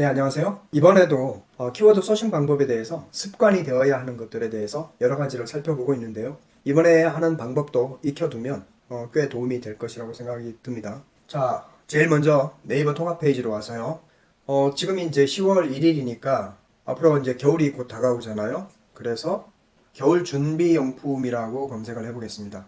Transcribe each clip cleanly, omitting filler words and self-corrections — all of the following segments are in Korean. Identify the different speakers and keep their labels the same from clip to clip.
Speaker 1: 네, 안녕하세요. 이번에도 키워드 서칭 방법에 대해서 습관이 되어야 하는 것들에 대해서 여러 가지를 살펴보고 있는데요. 이번에 하는 방법도 익혀두면 꽤 도움이 될 것이라고 생각이 듭니다. 자, 제일 먼저 네이버 통합 페이지로 와서요. 지금이 이제 10월 1일이니까 앞으로 이제 겨울이 곧 다가오잖아요. 그래서 겨울 준비용품이라고 검색을 해보겠습니다.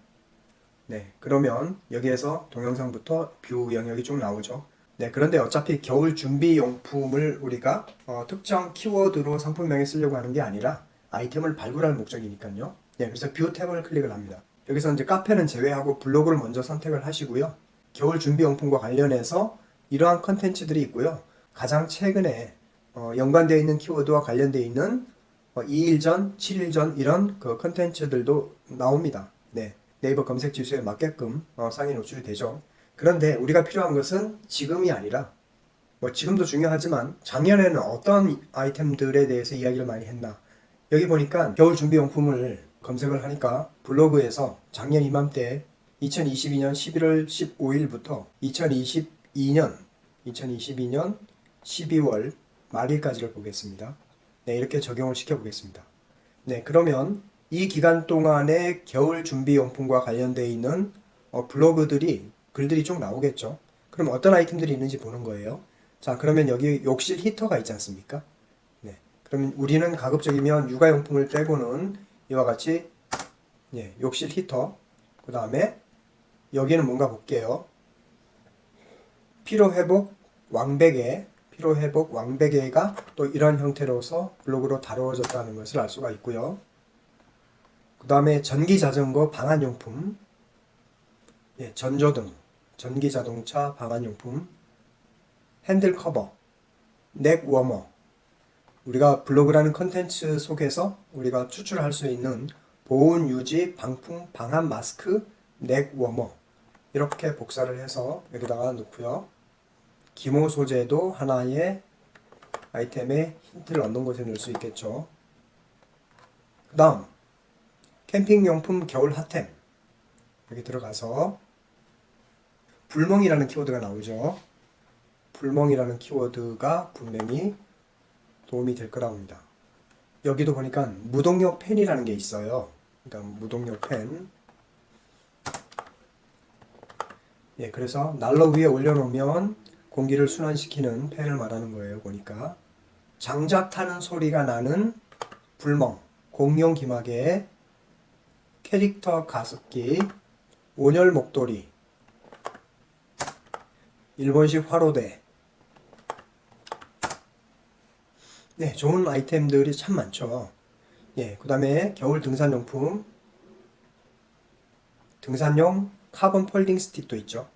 Speaker 1: 네, 그러면 여기에서 동영상부터 뷰 영역이 쭉 나오죠. 네, 그런데 어차피 겨울 준비 용품을 우리가 특정 키워드로 상품명에 쓰려고 하는 게 아니라 아이템을 발굴할 목적이니까요. 네, 그래서 뷰 탭을 클릭을 합니다. 여기서 이제 카페는 제외하고 블로그를 먼저 선택을 하시고요. 겨울 준비 용품과 관련해서 이러한 컨텐츠들이 있고요. 가장 최근에 연관되어 있는 키워드와 관련되어 있는 2일 전, 7일 전 이런 그 컨텐츠들도 나옵니다. 네, 네이버 검색 지수에 맞게끔 상위 노출이 되죠. 그런데 우리가 필요한 것은 지금이 아니라 뭐 지금도 중요하지만 작년에는 어떤 아이템들에 대해서 이야기를 많이 했나. 여기 보니까 겨울 준비용품을 검색을 하니까 블로그에서 작년 이맘때 2022년 11월 15일부터 2022년 12월 말일까지를 보겠습니다. 네, 이렇게 적용을 시켜 보겠습니다. 네, 그러면 이 기간 동안에 겨울 준비용품과 관련되어 있는 글들이 쭉 나오겠죠. 그럼 어떤 아이템들이 있는지 보는 거예요. 자, 그러면 여기 욕실 히터가 있지 않습니까? 네. 그러면 우리는 가급적이면 육아용품을 빼고는 이와 같이 욕실 히터, 그 다음에 여기는 뭔가 볼게요. 피로회복 왕베개가 또 이런 형태로서 블로그로 다루어졌다는 것을 알 수가 있고요. 그 다음에 전기자전거 방한용품, 전조등, 전기자동차 방한용품, 핸들커버, 넥워머. 우리가 블로그라는 컨텐츠 속에서 우리가 추출할 수 있는 보온 유지 방풍 방한 마스크, 넥워머. 이렇게 복사를 해서 여기다가 넣고요. 기모 소재도 하나의 아이템에 힌트를 얻는 곳에 넣을 수 있겠죠. 그 다음 캠핑용품 겨울 핫템. 여기 들어가서 불멍이라는 키워드가 나오죠. 불멍이라는 키워드가 분명히 도움이 될 거라고 합니다. 여기도 보니까 무동력 팬이라는 게 있어요. 그러니까 무동력 팬. 그래서 난로 위에 올려놓으면 공기를 순환시키는 팬을 말하는 거예요. 보니까 장작 타는 소리가 나는 불멍, 공룡 기마개, 캐릭터 가습기, 온열 목도리, 일본식 화로대. 네, 좋은 아이템들이 참 많죠. 그 다음에 겨울 등산용품, 등산용 카본 폴딩 스틱도 있죠.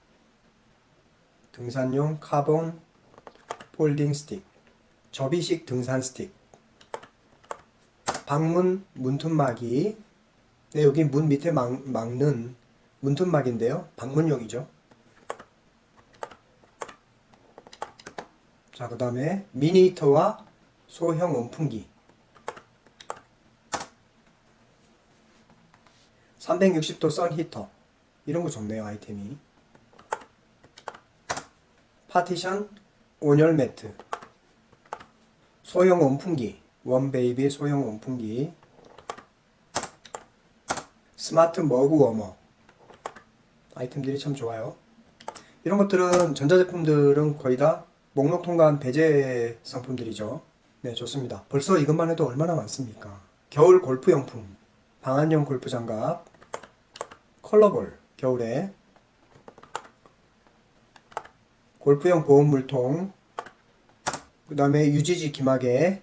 Speaker 1: 등산용 카본 폴딩 스틱, 접이식 등산 스틱, 방문 문틈막이. 네, 여기 문 밑에 막는 문틈막인데요. 방문용이죠. 자, 그 다음에 미니 히터와 소형 온풍기, 360도 선 히터. 이런 거 좋네요, 아이템이. 파티션 온열 매트, 소형 온풍기, 원베이비 소형 온풍기, 스마트 머그 워머. 아이템들이 참 좋아요. 이런 것들은 전자제품들은 거의 다 목록 통과한 배제 상품들이죠. 네, 좋습니다. 벌써 이것만 해도 얼마나 많습니까? 겨울 골프용품, 방한용 골프장갑, 컬러볼, 겨울에 골프용 보온물통, 그 다음에 유지지 기마개.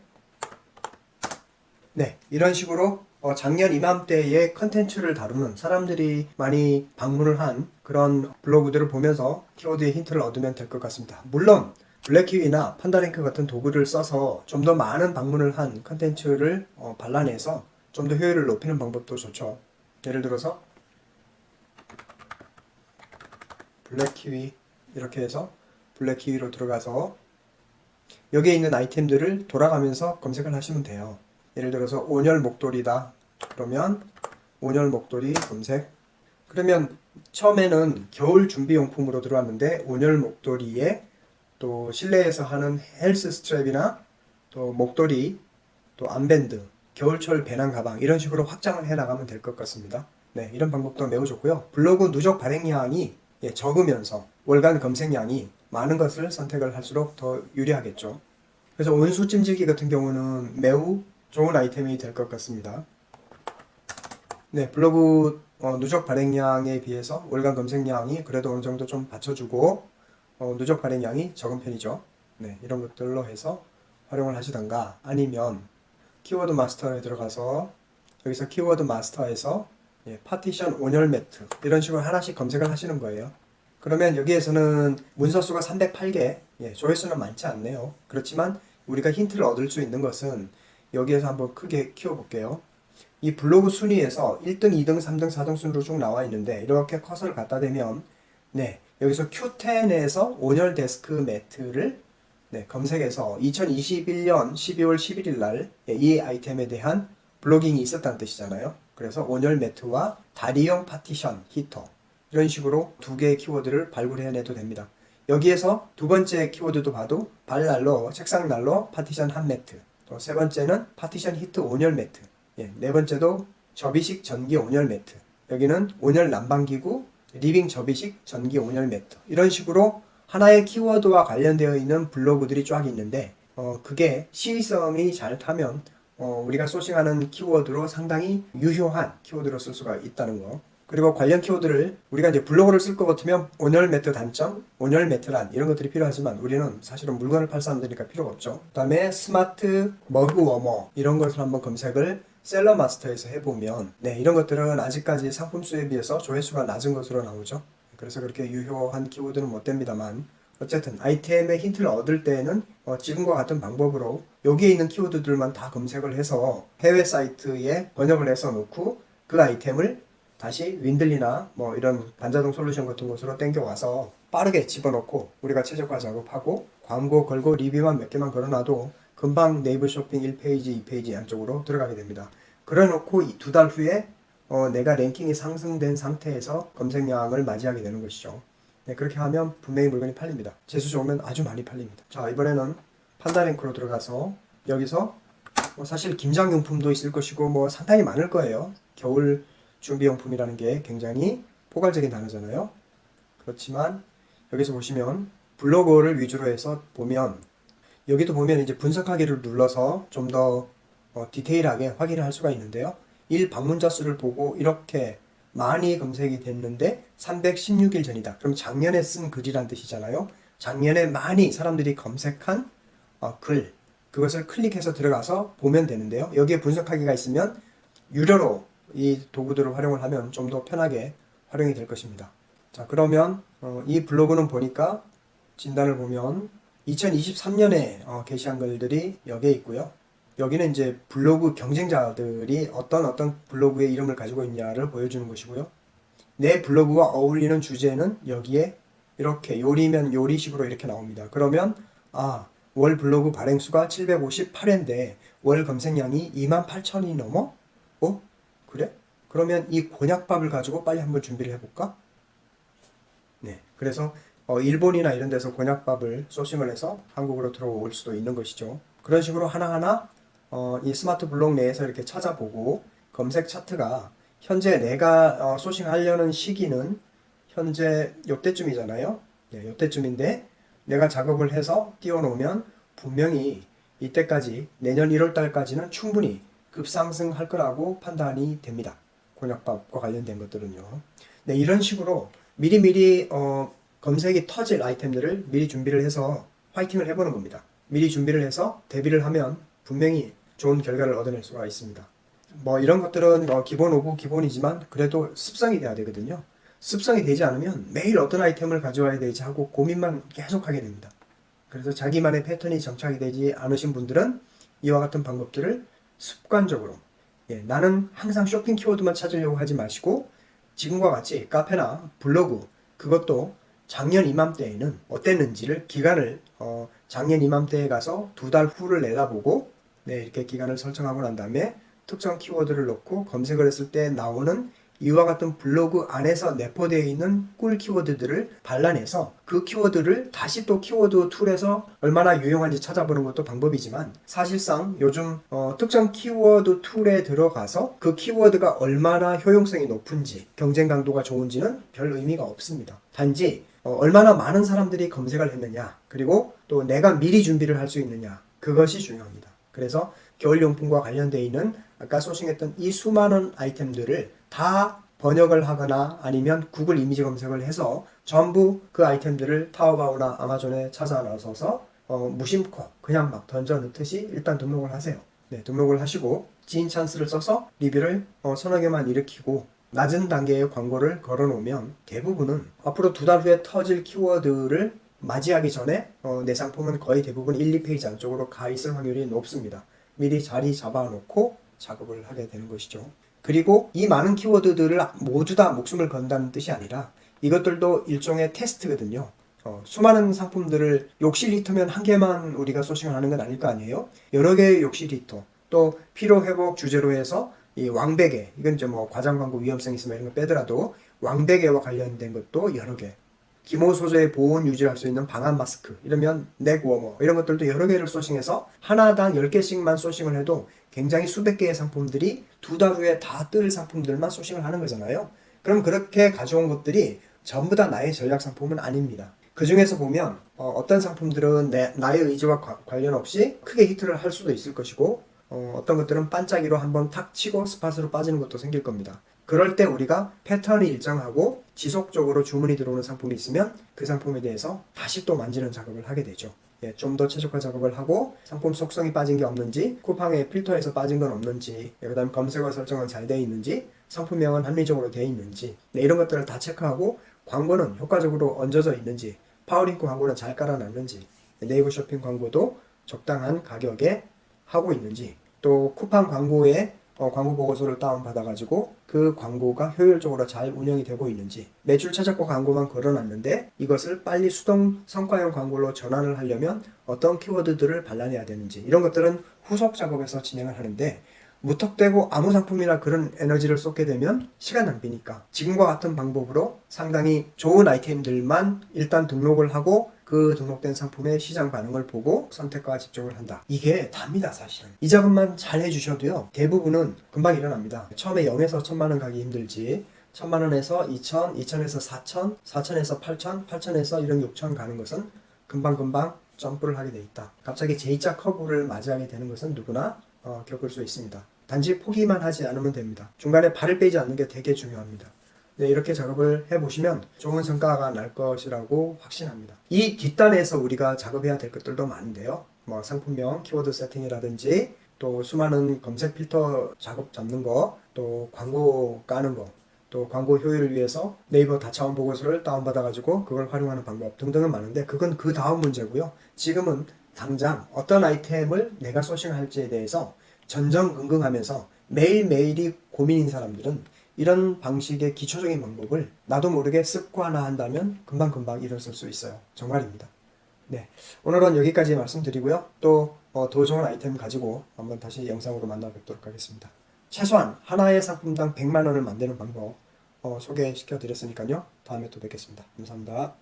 Speaker 1: 네, 이런 식으로 작년 이맘때의 컨텐츠를 다루는 사람들이 많이 방문을 한 그런 블로그들을 보면서 키워드의 힌트를 얻으면 될 것 같습니다. 물론 블랙키위나 판다랭크 같은 도구를 써서 좀 더 많은 방문을 한 컨텐츠를 발라내서 좀 더 효율을 높이는 방법도 좋죠. 예를 들어서 블랙키위 이렇게 해서 블랙키위로 들어가서 여기에 있는 아이템들을 돌아가면서 검색을 하시면 돼요. 예를 들어서 온열 목도리다. 그러면 온열 목도리 검색. 그러면 처음에는 겨울 준비용품으로 들어왔는데 온열 목도리에 또 또 실내에서 하는 헬스 스트랩이나 또 목도리, 또 암밴드, 겨울철 배낭 가방 이런 식으로 확장을 해 나가면 될 것 같습니다. 네, 이런 방법도 매우 좋고요. 블로그 누적 발행량이 적으면서 월간 검색량이 많은 것을 선택을 할수록 더 유리하겠죠. 그래서 온수 찜질기 같은 경우는 매우 좋은 아이템이 될 것 같습니다. 네, 블로그 누적 발행량에 비해서 월간 검색량이 그래도 어느 정도 좀 받쳐주고 누적 발행량이 적은 편이죠. 네, 이런 것들로 해서 활용을 하시던가 아니면 키워드 마스터에 들어가서 여기서 키워드 마스터에서 파티션 온열 매트 이런 식으로 하나씩 검색을 하시는 거예요. 그러면 여기에서는 문서 수가 308개, 조회수는 많지 않네요. 그렇지만 우리가 힌트를 얻을 수 있는 것은 여기에서 한번 크게 키워볼게요. 이 블로그 순위에서 1등, 2등, 3등, 4등 순으로 쭉 나와 있는데 이렇게 커서를 갖다 대면 여기서 Q10에서 온열 데스크 매트를 검색해서 2021년 12월 11일 날 이 아이템에 대한 블로깅이 있었다는 뜻이잖아요. 그래서 온열 매트와 다리용 파티션 히터 이런 식으로 두 개의 키워드를 발굴해내도 됩니다. 여기에서 두 번째 키워드도 봐도 발난로, 책상 난로, 파티션 한 매트, 또 세 번째는 파티션 히트 온열 매트, 네 번째도 접이식 전기 온열 매트, 여기는 온열 난방기구, 리빙 접이식 전기 온열 매트 이런 식으로 하나의 키워드와 관련되어 있는 블로그들이 쫙 있는데 그게 시의성이 잘 타면 우리가 소싱하는 키워드로 상당히 유효한 키워드로 쓸 수가 있다는 거. 그리고 관련 키워드를 우리가 이제 블로그를 쓸 것 같으면 온열 매트 단점, 온열 매트란 이런 것들이 필요하지만 우리는 사실은 물건을 팔 사람들이니까 필요가 없죠. 그 다음에 스마트 머그 워머 이런 것을 한번 검색을 셀러 마스터에서 해보면 이런 것들은 아직까지 상품 수에 비해서 조회수가 낮은 것으로 나오죠. 그래서 그렇게 유효한 키워드는 못 됩니다만 어쨌든 아이템의 힌트를 얻을 때에는 지금과 같은 방법으로 여기에 있는 키워드들만 다 검색을 해서 해외 사이트에 번역을 해서 놓고 그 아이템을 다시 윈들리나 뭐 이런 반자동 솔루션 같은 곳으로 땡겨와서 빠르게 집어넣고 우리가 최적화 작업하고 광고 걸고 리뷰만 몇 개만 걸어놔도 금방 네이버 쇼핑 1페이지, 2페이지 안쪽으로 들어가게 됩니다. 그래놓고 이 2달 후에 내가 랭킹이 상승된 상태에서 검색량을 맞이하게 되는 것이죠. 그렇게 하면 분명히 물건이 팔립니다. 재수 좋으면 아주 많이 팔립니다. 자, 이번에는 판다랭크로 들어가서 여기서 사실 김장용품도 있을 것이고 뭐 상당히 많을 거예요. 겨울 준비용품이라는 게 굉장히 포괄적인 단어잖아요. 그렇지만 여기서 보시면 블로그를 위주로 해서 보면 여기도 보면 이제 분석하기를 눌러서 좀 더 디테일하게 확인을 할 수가 있는데요. 1 방문자 수를 보고 이렇게 많이 검색이 됐는데 316일 전이다. 그럼 작년에 쓴 글이란 뜻이잖아요. 작년에 많이 사람들이 검색한 글, 그것을 클릭해서 들어가서 보면 되는데요. 여기에 분석하기가 있으면 유료로 이 도구들을 활용을 하면 좀 더 편하게 활용이 될 것입니다. 자, 그러면 이 블로그는 보니까 진단을 보면 2023년에 게시한 글들이 여기에 있고요. 여기는 이제 블로그 경쟁자들이 어떤 블로그의 이름을 가지고 있냐를 보여주는 것이고요. 내 블로그와 어울리는 주제는 여기에 이렇게 요리면 요리식으로 이렇게 나옵니다. 그러면 월 블로그 발행수가 758회인데 월 검색량이 28,000이 넘어? 그래? 그러면 이 곤약밥을 가지고 빨리 한번 준비를 해볼까? 네, 그래서 일본이나 이런 데서 곤약밥을 소싱을 해서 한국으로 들어올 수도 있는 것이죠. 그런 식으로 하나하나 이 스마트 블록 내에서 이렇게 찾아보고 검색 차트가 현재 내가 소싱하려는 시기는 현재 요때쯤이잖아요. 네, 요때쯤인데 내가 작업을 해서 띄워놓으면 분명히 이때까지 내년 1월 달까지는 충분히 급상승할 거라고 판단이 됩니다. 곤약밥과 관련된 것들은요. 네, 이런 식으로 미리미리 검색이 터질 아이템들을 미리 준비를 해서 화이팅을 해보는 겁니다. 미리 준비를 해서 대비를 하면 분명히 좋은 결과를 얻어낼 수가 있습니다. 뭐 이런 것들은 기본 오고 기본이지만 그래도 습성이 돼야 되거든요. 습성이 되지 않으면 매일 어떤 아이템을 가져와야 되지 하고 고민만 계속 하게 됩니다. 그래서 자기만의 패턴이 정착이 되지 않으신 분들은 이와 같은 방법들을 습관적으로 나는 항상 쇼핑 키워드만 찾으려고 하지 마시고 지금과 같이 카페나 블로그 그것도 작년 이맘때에는 어땠는지를 기간을 작년 이맘때에 가서 2달 후를 내다보고 이렇게 기간을 설정하고 난 다음에 특정 키워드를 넣고 검색을 했을 때 나오는 이와 같은 블로그 안에서 내포되어 있는 꿀 키워드들을 발라내서 그 키워드를 다시 또 키워드 툴에서 얼마나 유용한지 찾아보는 것도 방법이지만, 사실상 요즘 특정 키워드 툴에 들어가서 그 키워드가 얼마나 효용성이 높은지, 경쟁 강도가 좋은지는 별 의미가 없습니다. 단지 얼마나 많은 사람들이 검색을 했느냐, 그리고 또 내가 미리 준비를 할 수 있느냐, 그것이 중요합니다. 그래서 겨울용품과 관련되어 있는 아까 소싱했던 이 수많은 아이템들을 다 번역을 하거나 아니면 구글 이미지 검색을 해서 전부 그 아이템들을 타오바오나 아마존에 찾아 나서서 무심코 그냥 막 던져 넣듯이 일단 등록을 하세요. 네, 등록을 하시고 지인 찬스를 써서 리뷰를 서너 개만 일으키고 낮은 단계의 광고를 걸어 놓으면 대부분은 앞으로 2달 후에 터질 키워드를 맞이하기 전에 내 상품은 거의 대부분 1, 2페이지 안쪽으로 가 있을 확률이 높습니다. 미리 자리 잡아놓고 작업을 하게 되는 것이죠. 그리고 이 많은 키워드들을 모두 다 목숨을 건다는 뜻이 아니라 이것들도 일종의 테스트거든요. 수많은 상품들을 욕실 히터면 한 개만 우리가 소싱을 하는 건 아닐 거 아니에요. 여러 개의 욕실 히터, 또 피로회복 주제로 해서 이 왕베개, 이건 이제 뭐 과장 광고 위험성 있으면 이런 거 빼더라도 왕베개와 관련된 것도 여러 개, 기모 소재의 보온 유지를 할 수 있는 방한 마스크, 이러면 넥 워머, 이런 것들도 여러 개를 소싱해서 하나당 10개씩만 소싱을 해도 굉장히 수백 개의 상품들이 2달 후에 다 뜰 상품들만 소싱을 하는 거잖아요. 그럼 그렇게 가져온 것들이 전부 다 나의 전략 상품은 아닙니다. 그 중에서 보면 어떤 상품들은 나의 의지와 관련 없이 크게 히트를 할 수도 있을 것이고, 어떤 것들은 반짝이로 한번 탁 치고 스팟으로 빠지는 것도 생길 겁니다. 그럴 때 우리가 패턴이 일정하고 지속적으로 주문이 들어오는 상품이 있으면 그 상품에 대해서 다시 또 만지는 작업을 하게 되죠. 좀 더 최적화 작업을 하고 상품 속성이 빠진 게 없는지, 쿠팡의 필터에서 빠진 건 없는지, 그 다음 검색어 설정은 잘 되어 있는지, 상품명은 합리적으로 되어 있는지, 이런 것들을 다 체크하고 광고는 효과적으로 얹어져 있는지, 파워링크 광고는 잘 깔아놨는지, 네이버 쇼핑 광고도 적당한 가격에 하고 있는지, 또 쿠팡 광고에 광고 보고서를 다운받아가지고 그 광고가 효율적으로 잘 운영이 되고 있는지, 매출 최저가 광고만 걸어놨는데 이것을 빨리 수동 성과형 광고로 전환을 하려면 어떤 키워드들을 발라내야 되는지, 이런 것들은 후속 작업에서 진행을 하는데, 무턱대고 아무 상품이나 그런 에너지를 쏟게 되면 시간 낭비니까 지금과 같은 방법으로 상당히 좋은 아이템들만 일단 등록을 하고 그 등록된 상품의 시장 반응을 보고 선택과 집중을 한다. 이게 답니다, 사실은. 이 작업만 잘 해주셔도요, 대부분은 금방 일어납니다. 처음에 0에서 1000만 원 가기 힘들지, 1000만 원에서 2000, 2000에서 4000, 4000에서 8000, 8000에서 이런 6000 가는 것은 금방금방 점프를 하게 돼 있다. 갑자기 J자 커브를 맞이하게 되는 것은 누구나 겪을 수 있습니다. 단지 포기만 하지 않으면 됩니다. 중간에 발을 빼지 않는 게 되게 중요합니다. 네, 이렇게 작업을 해보시면 좋은 성과가 날 것이라고 확신합니다. 이 뒷단에서 우리가 작업해야 될 것들도 많은데요. 뭐 상품명, 키워드 세팅이라든지, 또 수많은 검색 필터 작업 잡는 거, 또 광고 까는 거, 또 광고 효율을 위해서 네이버 다차원 보고서를 다운받아가지고 그걸 활용하는 방법 등등은 많은데, 그건 그 다음 문제고요. 지금은 당장 어떤 아이템을 내가 소싱할지에 대해서 전전긍긍하면서 매일매일이 고민인 사람들은 이런 방식의 기초적인 방법을 나도 모르게 습관화한다면 금방금방 일어설 수 있어요. 정말입니다. 네, 오늘은 여기까지 말씀드리고요. 또 더 좋은 아이템 가지고 한번 다시 영상으로 만나 뵙도록 하겠습니다. 최소한 하나의 상품당 100만 원을 만드는 방법 소개시켜 드렸으니까요. 다음에 또 뵙겠습니다. 감사합니다.